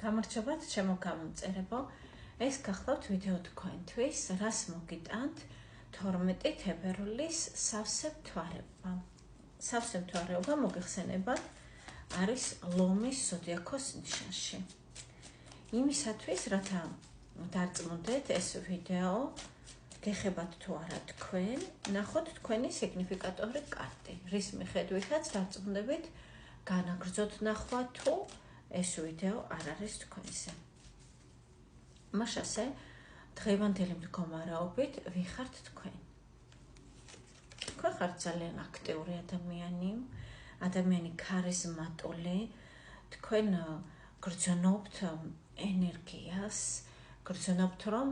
გამარჯობათ, ჩემო გამომწერებო. ეს გახლავთ ვიდეო თქვენთვის, რას მოგიტანთ 12 თებერვლის სავსე მთვარეობა. სავსე მთვარეობა მოგეხსენებათ არის ლომის ზოდიაქოს ნიშანში. იმისათვის, რათა დარწმუნდეთ ეს ვიდეო, გეხებათ თუ არა თქვენ, ნახოთ თქვენი სიგნიფიკატორი კარტი, რის მიხედვითაც დარწმუნდებით განაგრძოთ ნახვა თუ ეს ვიდეო არ არის თქვენზე. მაშასე, დღევანდელი მდგომარეობით ვიხართ თქვენ. თქვენ ხართ ძალიან აქტიური ადამიანი ქარიზმატული, თქვენ გრძნობთ ენერგიას, გრძნობთ რომ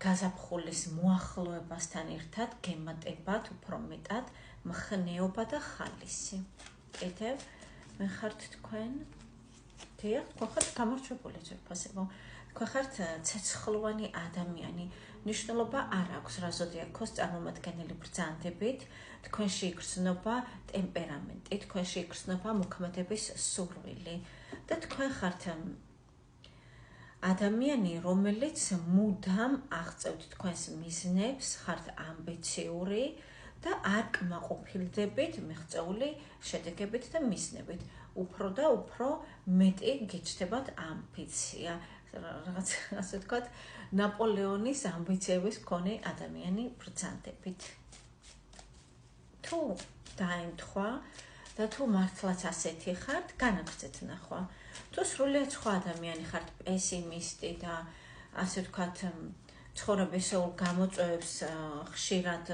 გაზაფხულის მოახლოებასთან ერთად გემატებათ უფრო მეტად მხნეობა და ხალისი. კიდევ მე ხართ თქვენ დიახ, თქვენ ხართ გამარჯვებული ძვირფასებო. თქვენ ხართ ცეცხლოვანი ადამიანი. ნიშნულობა არ აქვს რა ზოდიაქოს წარმომადგენელი ბრძანდებით, თქვენში იგრძნობა ტემპერამენტი, თქვენში იგრძნობა მოქმედების სურვილი და თქვენ ხართ ადამიანი, რომელიც მუდამ აღწევთ თქვენს მიზნებს, ხართ ამბიციური და არ კმაყოფილდებით მიღწეული შედეგებით და მიზნებით. უფრო და უფრო მეტი გიჩნდებათ ამბიცია. რაღაც ასე ვთქვათ, ნაპოლეონის ამბიციების მქონე ადამიანი ბრძანდებით. თუ დაემთხვა და თუ მართლაც ასეთი ხართ, განაგრძეთ ნახვა. თუ სრულიად სხვა ადამიანი ხართ, პესიმისტი და ასე ვთქვათ, ცხოვრების გამოწვევებს ხშირად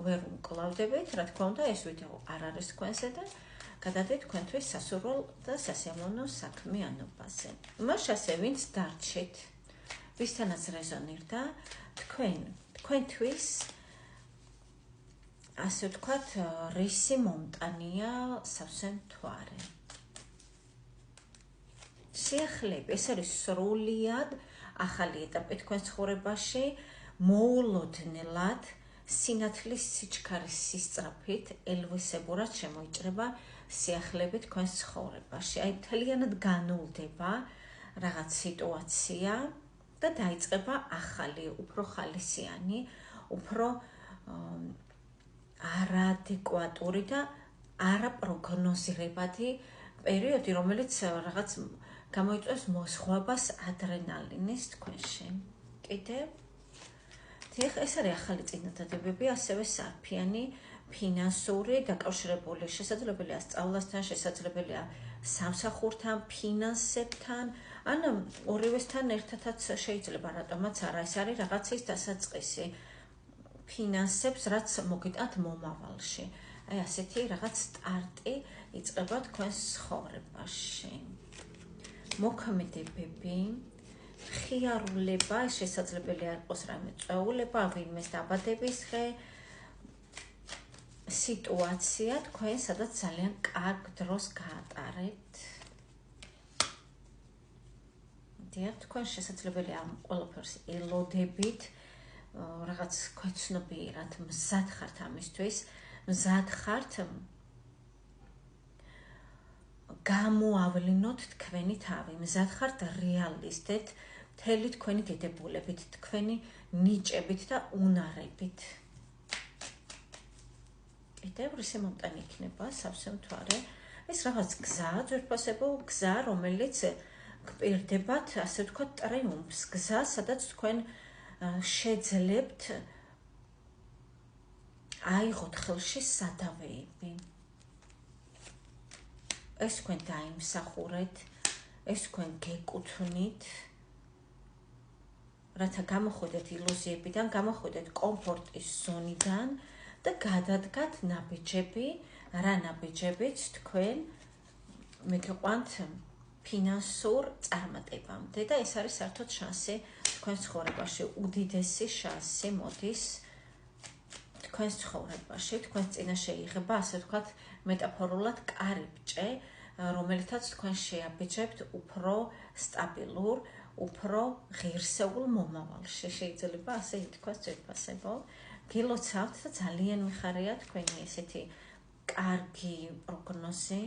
ვერ უმკლავდებით, რა თქმა უნდა, ეს ვიდეო არ არის თქვენზე და გადადეთ თქვენთვის სასურველ და სასიამოვნო საქმიანობაზე. მაშასე, ვინც დარჩით, ვისთანაც რეზონირდა, თქვენთვის ასე ვთქვათ, რისი მომტანია სავსე მთვარე. სიახლეები, ეს არის სრულიად ახალი ეტაპი თქვენ ცხოვრებაში, მოულოდნელად სინათლის სიჩქარის სისწრაფით ელვისებურად შემოიჭრება სიახლეები თქვენს ცხოვრებაში. აი, მთლიანად განულდება რაღაც სიტუაცია და დაიწყება ახალი, უფრო ხალისიანი, უფრო არაადეკვატური და არაპროგნოზირებადი პერიოდი, რომელიც რაღაც გამოიწვევს მოზღვებას ადრენალინის თქვენში. კიდევ ეს არის ახალი წინადადებები, ასევე სარფიანი, ფინანსური, დაკავშირებული, შესაძლებელია სწავლასთან, შესაძლებელია სამსახურთან, ფინანსებთან, ან ორივესთან ერთადაც შეიძლება, რატომაც არა, ეს არის რაღაცის დასაწყისი ფინანსებს, რაც მოგიტანთ მომავალში. აი, ასეთი რაღაც სტარტი იწყება თქვენს ცხოვრებაში. მოქმედებები, ხიარულება, შესაძლებელია იყოს რამე წვეულება, ვინმეს დაბადების დღე, სიტუაცია თქვენ, სადაც ძალიან კარგ დროს გაატარეთ. დიახ, თქვენ შესაძლებელია ამ ყველაფერს ელოდებით, რაღაც ქვეცნობიერად მზად ხართ ამისთვის, მზად ხართ გამოავლინოთ თქვენი თავი, მზად ხართ რეალისტეთ მთელი თქვენი დიდებულებით, თქვენი ნიჭებით და უნარებით. კიდევ რისი მომტანი იქნება სავსე მთვარე? ეს რაღაც გზა, ძვირფასებო გზა, რომელიც გპირდებათ, ასე ვთქვათ, ტრიუმფს, გზა, სადაც თქვენ შეძლებთ აიღოთ ხელში სადავეები. ეს თქვენ დაიმსახურეთ, ეს თქვენ გეკუთვნით, რათა გამოხვიდეთ ილუზიებიდან, გამოხვიდეთ კომფორტის ზონიდან და გადადგათ ნაბიჯები, რა ნაბიჯებიც თქვენ მიგიყვანთ ფინანსურ წარმატებამდე და ეს არის საერთოდ შანსი თქვენ ცხოვრებაში, უდიდესი შანსი მოდის თქვენ ცხოვრებაში, თქვენ წინაშე იღება, ასე ვთქვათ, მეტაფორულად კარიბჭე, რომელთაც თქვენ შეაბიჯებთ უფრო სტაბილურ, უფრო ღირსეულ მომავალში. შეიძლება ასე ითქვას ძვირფასებო. გილოცავთ და ძალიან მიხარია თქვენი ესეთი კარგი პროგნოზი.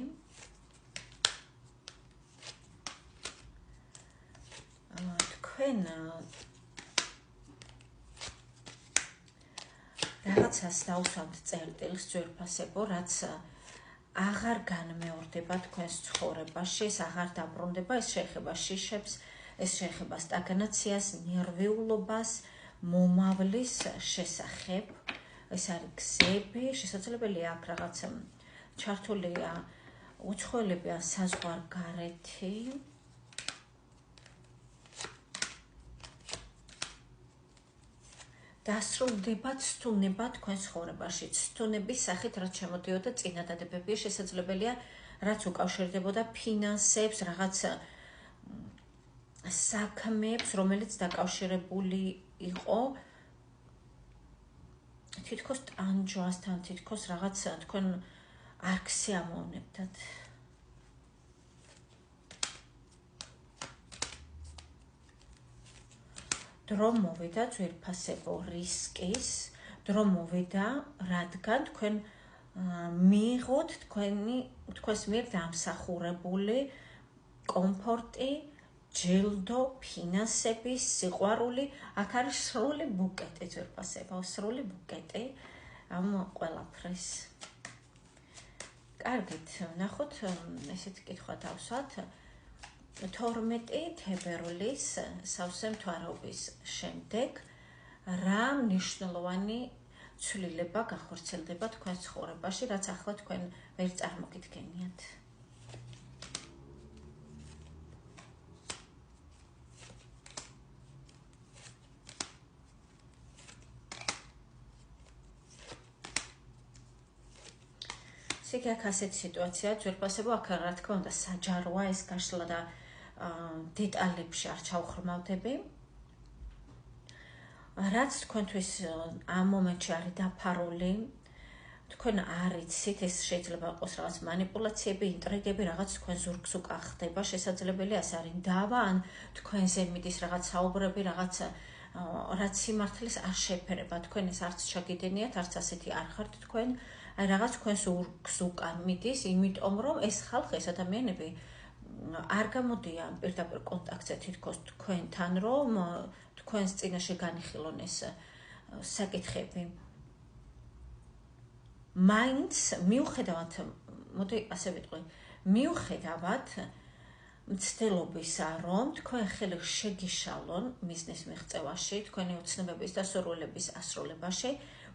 თქვენ რაღაცას დაუსვამთ წერტილს ძვირფასებო, რაც აღარ განმეორდება თქვენს ცხოვრებაში, ეს აღარ დაბრუნდება, ეს შეეხება შიშებს, ეს შეეხება სტაგნაციას, ნერვიულობას, მომავლის შესახებ. ეს არის გზები, შესაძლებელია აქ რაღაც ჩართულია უცხოელები ან საზღვარგარეთი. დასრულდება ცთუნება თქვენ ცხოვრებაში. ცთუნების სახით რაც შემოდიოდა წინადადებები, შესაძლებელია რაც უკავშირდებოდა ფინანსებს, რაღაც საქმეებს, რომელიც დაკავშირებული იყო თითქოს ტანჯვასთან, თითქოს რაღაც თქვენ არ გსიამოვნებდათ. დრო მოვიდა ძვირფასებო რისკის, დრო მოვიდა, რადგან თქვენ მიიღოთ თქვენს მიერ დამსახურებული კომფორტი, ჯილდო, ფინანსების, სიყვარული, აქ არის სრული ბუკეტი ძვირფასებო, სრული ბუკეტი ამ ყველაფრის. კარგით, ნახოთ, ესეთი კითხვა დავსვათ. 12 თებერვლის სავსე მთვარეობის შემდეგ რა მნიშვნელოვანი ცვლილება გახორციელდება თქვენს ცხოვრებაში, რაც ახლა თქვენ ვერ წარმოგიდგენიათ. ისე აქ ასეთი სიტუაცია ძვირფასებო, აქ რა თქმა უნდა საჯაროა ეს გაშლა და დეტალებში არ ჩავხრმავდები. რაც თქვენთვის ამ მომენტში არის დაფარული, თქვენ არ იცით, ეს შეიძლება იყოს რაღაც მანიპულაციები, ინტრიგები, რაღაც თქვენ ზურგს უკან ხდება, შესაძლებელია ეს არის დავა, ან თქვენზე მიდის რაღაც საუბრები, რაღაც რაც სიმართლეს არ შეფერება, თქვენ ეს არც ჩაგიდენიათ, არც ასეთი არ ხართ თქვენ, აი რაღაც თქვენს ზურგს უკან მიდის, იმიტომ რომ ეს ხალხი, ეს ადამიანები არ გამოდიან პირდაპირ კონტაქტზე თითქოს თქვენთან, რომ თქვენს წინაშე განიხილონ ეს საკითხები. მაინც მიუხედავად, მოდი ასე ვიტყვი, მიუხედავად მცდელობისა, რომ თქვენ ხელი შეგიშალონ მიზნის მიღწევაში, თქვენი ოცნებების და სურვილების ასრულებაში,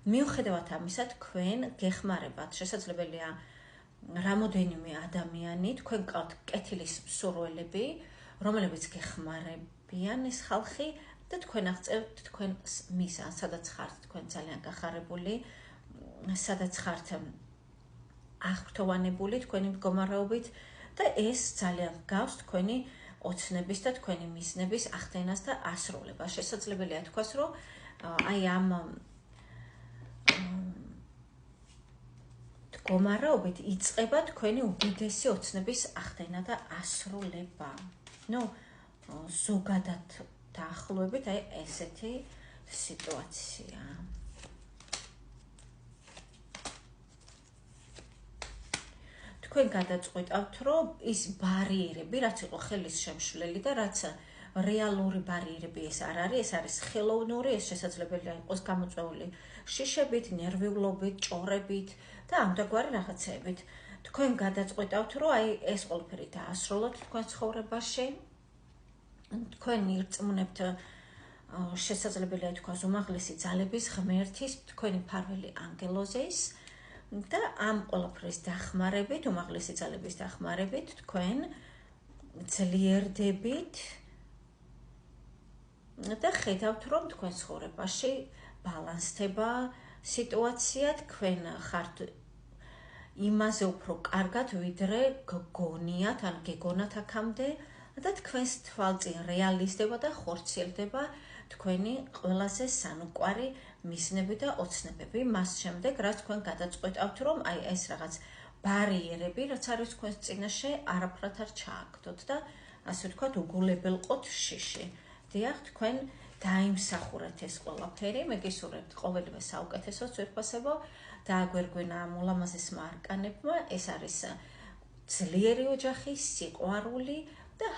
მიუხედავად ამისა, თქვენ გეხმარებათ, შესაძლებელია რამოდენიმე ადამიანი, თქვენ გყავთ კეთილის მსურველები, რომლებიც გეხმარებიან ეს ხალხი და თქვენ აღწევთ თქვენს მიზანს, სადაც ხართ თქვენ ძალიან გახარებული, სადაც ხართ აღფრთოვანებული თქვენი მდგომარეობით და ეს ძალიან გავს თქვენი ოცნების და თქვენი მიზნების ახდენას და ასრულებას. შესაძლებელია თქვას, რომ აი ამ მდგომარეობით იწყება თქვენი უდიდესი ოცნების ახდენა და ასრულება. ზოგადად დაახლოებით აი ესეთი სიტუაცია. თქვენ გადაწყვეტავთ, რომ ის ბარიერები, რაც იყო ხელის შემშლელი და რაც რეალური ბარიერები ეს არ არის, ეს არის ხელოვნური, ეს შესაძლებელია იყოს გამოწვეული შიშებით, ნერვიულობით, ჭორებით და ამდაგვარი რაღაცეებით. თქვენ გადაწყვეტავთ, რომ აი ეს ყველაფერი დაასრულოთ თქვენ ცხოვრებაში. თქვენ ირწმუნებთ შესაძლებელია თქვას უმაღლესი ძალების ღმერთის, თქვენი მფარველი ანგელოზის და ამ ყველაფრის დახმარებით, უმაღლესი ძალების დახმარებით, თქვენ ძლიერდებით და ხედავთ, რომ თქვენ ცხოვრებაში ბალანსდება სიტუაცია, თქვენ ხართ იმაზე უფრო კარგად, ვიდრე გგონიათ ან გეგონათ აქამდე და თქვენს თვალწინ რეალიზდება და ხორციელდება თქვენი ყველაზე სანუკვარი მიზნები და ოცნებები. მას შემდეგ, რაც თქვენ გადაწყვეტავთ, რომ აი ეს რაღაც ბარიერები, რაც არის თქვენს წინაშე, არაფრად არ ჩააგდოთ და ასე ვთქვათ, უგულებელყოთ შიში. დიახ, თქვენ დაიმსახურეთ ეს ყველაფერი, მეგისურვებთ ყოველივე საუკეთესოს ძვირფასებო, დააგვერგვენა ამ ულამაზესმა არკანებმა, ეს არის ძლიერი ოჯახი, სიყვარული და